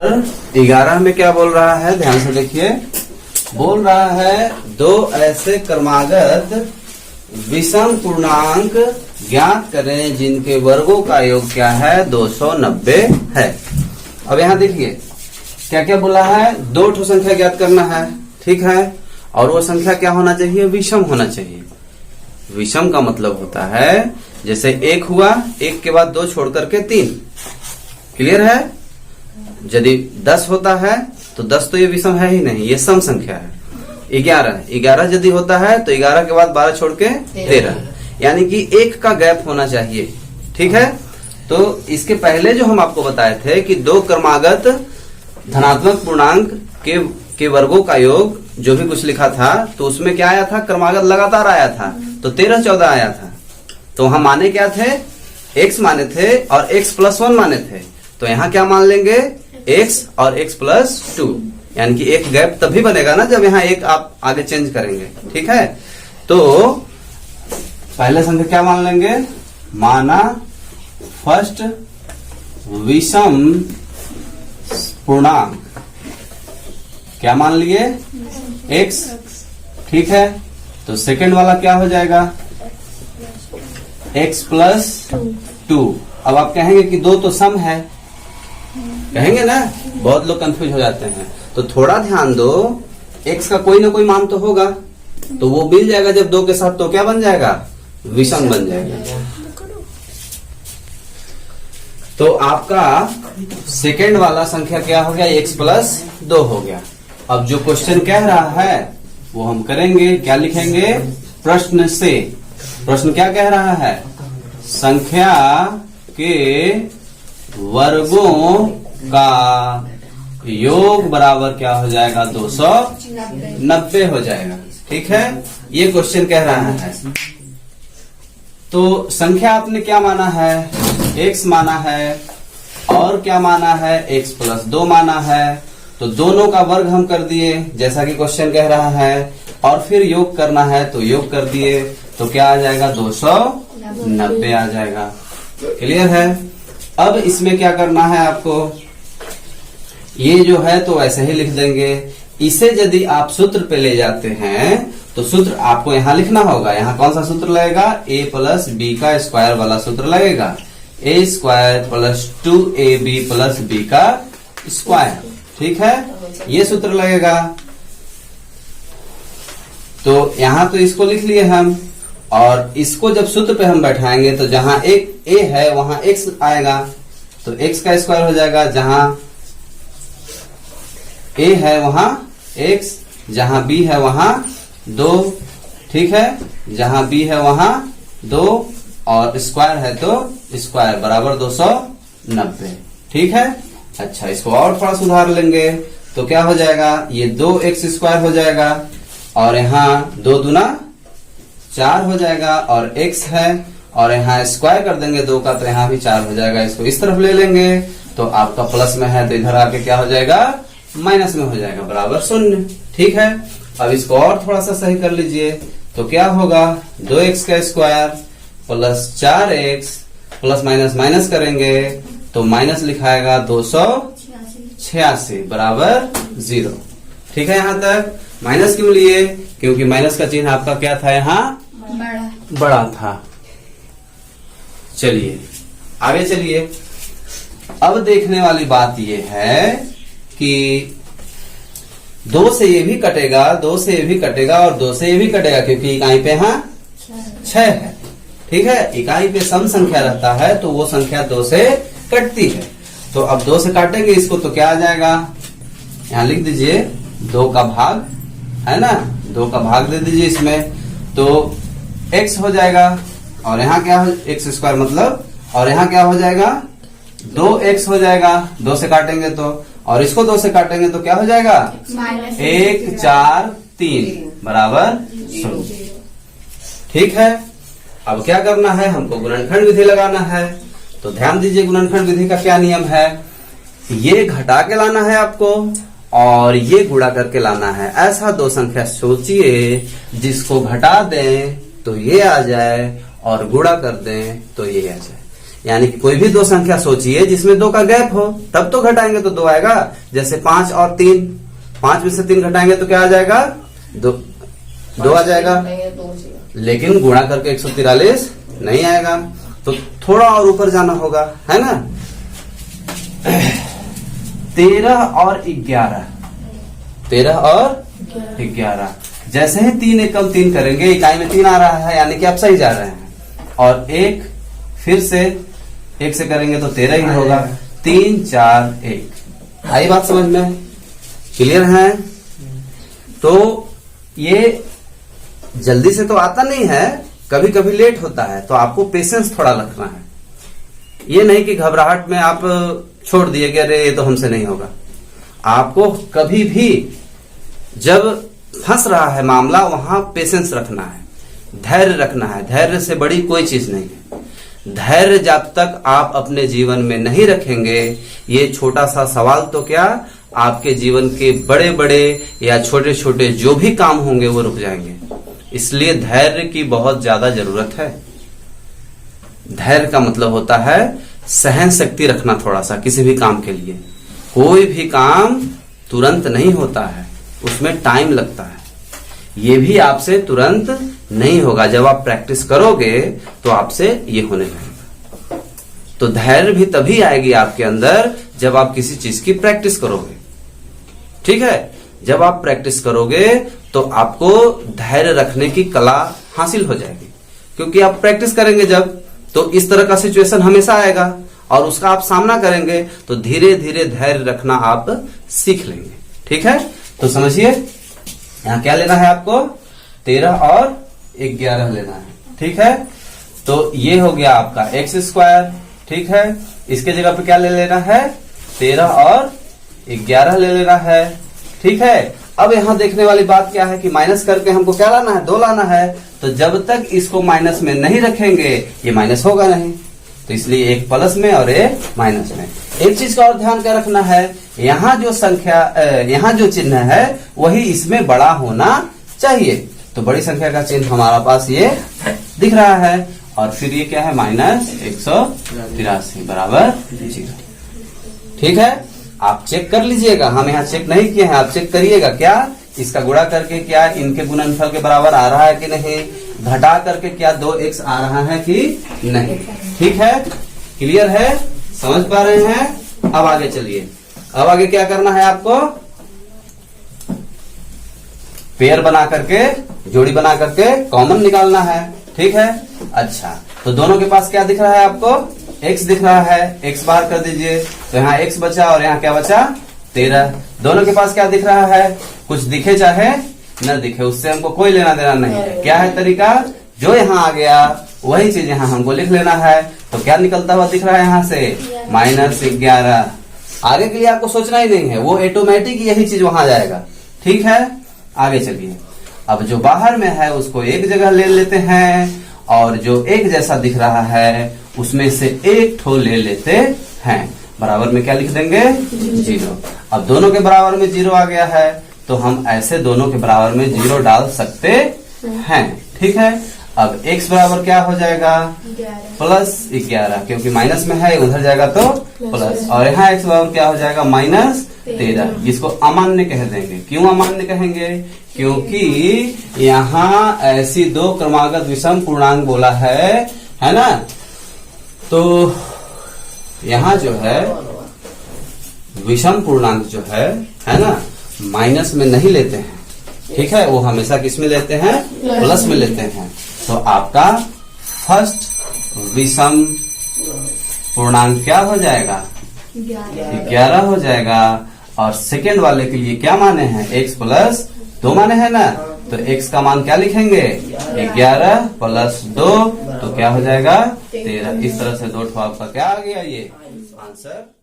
11 में क्या बोल रहा है, ध्यान से देखिए। बोल रहा है दो ऐसे क्रमागत विषम पूर्णांक ज्ञात करें जिनके वर्गों का योग क्या है, 290 है। अब यहाँ देखिए क्या क्या बोला है, दो ठो संख्या ज्ञात करना है, ठीक है। और वो संख्या क्या होना चाहिए, विषम होना चाहिए। विषम का मतलब होता है जैसे एक हुआ, एक के बाद दो छोड़ करके 3। क्लियर है। यदि 10 होता है तो 10 तो ये विषम है ही नहीं, ये सम संख्या है। 11 यदि होता है तो 11 के बाद 12 छोड़ के 13, यानी कि एक का गैप होना चाहिए, ठीक है। तो इसके पहले जो हम आपको बताए थे कि दो क्रमागत धनात्मक पूर्णांक के वर्गों का योग जो भी कुछ लिखा था, तो उसमें क्या आया था, क्रमागत लगातार आया था, तो 13, 14 आया था। तो हम माने क्या थे, x माने थे और x+1 माने थे। तो यहाँ क्या मान लेंगे, x और x+2, यानी कि एक गैप तभी बनेगा ना जब यहाँ एक आप आगे चेंज करेंगे, ठीक है। तो पहले संख्या क्या मान लेंगे, माना फर्स्ट विषम पूर्णांक, क्या मान लिए, x, ठीक है। तो सेकंड वाला क्या हो जाएगा, x+2। अब आप कहेंगे कि दो तो सम है, कहेंगे ना, बहुत लोग कंफ्यूज हो जाते हैं। तो थोड़ा ध्यान दो, x का कोई ना कोई मान तो होगा, तो वो मिल जाएगा जब दो के साथ, तो क्या बन जाएगा, विषम बन जाएगा। तो आपका सेकंड वाला संख्या क्या हो गया, x+2 हो गया। अब जो क्वेश्चन कह रहा है वो हम करेंगे, क्या लिखेंगे, प्रश्न से। प्रश्न क्या कह रहा है, संख्या के वर्गों का योग बराबर क्या हो जाएगा, 290 हो जाएगा, ठीक है। ये क्वेश्चन कह रहा है। तो संख्या आपने क्या माना है, x माना है, और क्या माना है, x+2 माना है। तो दोनों का वर्ग हम कर दिए जैसा कि क्वेश्चन कह रहा है, और फिर योग करना है तो योग कर दिए, तो क्या आ जाएगा, 290 आ जाएगा। क्लियर है। अब इसमें क्या करना है आपको, ये जो है तो ऐसे ही लिख देंगे। इसे यदि आप सूत्र पे ले जाते हैं तो सूत्र आपको यहाँ लिखना होगा। यहाँ कौन सा सूत्र लगेगा, a+b² वाला सूत्र लगेगा, a²+2ab+b², ठीक है, ये सूत्र लगेगा। तो यहाँ तो इसको लिख लिए हम, और इसको जब सूत्र पे हम बैठाएंगे तो जहां एक a है वहां x आएगा, तो x² हो जाएगा। जहां a है वहां x, जहां b है वहां 2, ठीक है, जहां b है वहां 2, और स्क्वायर है तो स्क्वायर बराबर 290, ठीक है। अच्छा, इसको और थोड़ा सुधार लेंगे तो क्या हो जाएगा, ये 2x² हो जाएगा, और यहाँ 2 दूना 4 हो जाएगा, और x है, और यहाँ स्क्वायर कर देंगे 2 का, तो यहाँ भी 4 हो जाएगा। इसको इस तरफ ले लेंगे तो आपका प्लस में है, तो इधर आके क्या हो जाएगा, माइनस में हो जाएगा, बराबर 0, ठीक है। अब इसको और थोड़ा सा सही कर लीजिए, तो क्या होगा, 2x² plus 4x plus minus minus करेंगे तो माइनस लिखाएगा 286 बराबर 0, ठीक है। यहाँ तक माइनस क्यों लिए, क्योंकि माइनस का चिन्ह आपका क्या था, यहाँ बड़ा था। चलिए आगे चलिए। अब देखने वाली बात यह है कि 2 से ये भी कटेगा, 2 से ये भी कटेगा, और 2 से ये भी कटेगा, क्योंकि इकाई पे यहाँ 6 है, ठीक है। इकाई पे सम संख्या रहता है तो वो संख्या 2 से कटती है। तो अब 2 से काटेंगे इसको तो क्या आ जाएगा, यहाँ लिख दीजिए 2 का भाग, है ना, 2 का भाग दे दीजिए इसमें, तो x हो जाएगा, और यहाँ क्या हो, x² मतलब, और यहाँ क्या हो जाएगा, 2x हो जाएगा। 2 से काटेंगे तो, और इसको 2 से काटेंगे तो क्या हो जाएगा, 1, 4, 3 बराबर 0, ठीक है। अब क्या करना है, हमको गुणनखंड विधि लगाना है। तो ध्यान दीजिए, गुणनखंड विधि का क्या नियम है, ये घटा के लाना है आपको, और ये गुणा करके लाना है। ऐसा दो संख्या सोचिए जिसको घटा दें तो ये आ जाए, और गुणा कर दें तो ये आ जाए। यानी कि कोई भी दो संख्या सोचिए जिसमें 2 का गैप हो, तब तो घटाएंगे तो 2 आएगा। जैसे 5 और 3, 5 में से 3 घटाएंगे तो क्या आ जाएगा? 2 आ जाएगा। लेकिन गुणा करके 143 नहीं आएगा, तो थोड़ा और ऊपर जाना होगा, है ना। 13 और 11, 13 और 11, जैसे ही 3 एकम 3 करेंगे, इकाई में 3 आ रहा है, यानी कि आप सही जा रहे हैं। और 1 फिर से 1 से करेंगे तो 13 ही होगा। 3 4 1। आई बात समझ में? क्लियर है? तो ये जल्दी से तो आता नहीं है, कभी कभी लेट होता है, तो आपको पेशेंस थोड़ा रखना है। ये नहीं कि घबराहट में आप छोड़ दिए कि अरे ये तो हमसे नहीं होगा। आपको कभी भी जब फंस रहा है मामला, वहां पेशेंस रखना है, धैर्य रखना है। धैर्य से बड़ी कोई चीज नहीं है। धैर्य जब तक आप अपने जीवन में नहीं रखेंगे, ये छोटा सा सवाल तो क्या, आपके जीवन के बड़े बड़े या छोटे छोटे जो भी काम होंगे वो रुक जाएंगे। इसलिए धैर्य की बहुत ज्यादा जरूरत है। धैर्य का मतलब होता है सहन शक्ति रखना थोड़ा सा किसी भी काम के लिए। कोई भी काम तुरंत नहीं होता है, उसमें टाइम लगता है। ये भी आपसे तुरंत नहीं होगा। जब आप प्रैक्टिस करोगे तो आपसे ये होने लगेगा। तो धैर्य भी तभी आएगी आपके अंदर जब आप किसी चीज की प्रैक्टिस करोगे। ठीक है, जब आप प्रैक्टिस करोगे तो आपको धैर्य रखने की कला हासिल हो जाएगी, क्योंकि आप प्रैक्टिस करेंगे जब, तो इस तरह का सिचुएशन हमेशा आएगा और उसका आप सामना करेंगे, तो धीरे धीरे धैर्य रखना आप सीख लेंगे। ठीक है, तो समझिए यहां क्या लेना है आपको, 13 और 11 लेना है। ठीक है, तो ये हो गया आपका x²। ठीक है, इसके जगह पे क्या ले लेना है, 13 और 11 ले लेना है। ठीक है, अब यहां देखने वाली बात क्या है कि माइनस करके हमको क्या लाना है, 2 लाना है। तो जब तक इसको माइनस में नहीं रखेंगे ये माइनस होगा नहीं, तो इसलिए एक प्लस में और एक माइनस में। एक चीज का और ध्यान क्या रखना है, यहाँ जो संख्या, यहाँ जो चिन्ह है वही इसमें बड़ा होना चाहिए। तो बड़ी संख्या का चिन्ह हमारा पास ये दिख रहा है, और फिर ये क्या है, -183 बराबर 0। ठीक है, आप चेक कर लीजिएगा, हम यहाँ चेक नहीं किए हैं, आप चेक करिएगा क्या इसका गुणा करके क्या इनके गुणनफल के बराबर आ रहा है कि नहीं, घटा करके क्या 2x आ रहा है कि नहीं। ठीक है, क्लियर है, समझ पा रहे हैं? अब आगे चलिए। अब आगे क्या करना है आपको, पेयर बना करके, जोड़ी बना करके कॉमन निकालना है। ठीक है, अच्छा, तो दोनों के पास क्या दिख रहा है आपको, x दिख रहा है, x बाहर कर दीजिए, तो यहाँ x बचा और यहाँ क्या बचा, 13। दोनों के पास क्या दिख रहा है, कुछ दिखे चाहे न दिखे, उससे हमको कोई लेना देना नहीं है। क्या है तरीका, जो यहाँ आ गया वही चीज यहाँ हमको लिख लेना है। तो क्या निकलता हुआ दिख रहा है यहाँ से, -11। आगे के लिए आपको सोचना ही नहीं है, वो ऑटोमेटिक यही चीज वहां जाएगा। ठीक है, आगे चलिए। अब जो बाहर में है उसको एक जगह ले लेते हैं, और जो एक जैसा दिख रहा है उसमें से एक ठो ले लेते हैं। बराबर में क्या लिख देंगे, 0। अब दोनों के बराबर में 0 आ गया है, तो हम ऐसे दोनों के बराबर में 0 डाल सकते हैं। ठीक है, अब x बराबर क्या हो जाएगा, +11, क्योंकि माइनस में है उधर जाएगा तो प्लस, और यहाँ x बराबर क्या हो जाएगा, -13, जिसको अमान्य कह देंगे। क्यों अमान्य कहेंगे, क्योंकि यहाँ ऐसी 2 क्रमागत विषम पूर्णांक बोला है ना, तो यहाँ जो है विषम पूर्णांक जो है ना, माइनस में नहीं लेते हैं। ठीक है, वो हमेशा किस में लेते हैं, प्लस में लेते हैं। तो आपका फर्स्ट विषम पूर्णांक क्या हो जाएगा, 11 हो जाएगा। और सेकेंड वाले के लिए क्या माने हैं, x + 2 माने हैं ना, तो x का मान क्या लिखेंगे, 11 + 2, तो क्या हो जाएगा, 13। इस तरह से 2 ठो आपका क्या आ गया, ये आंसर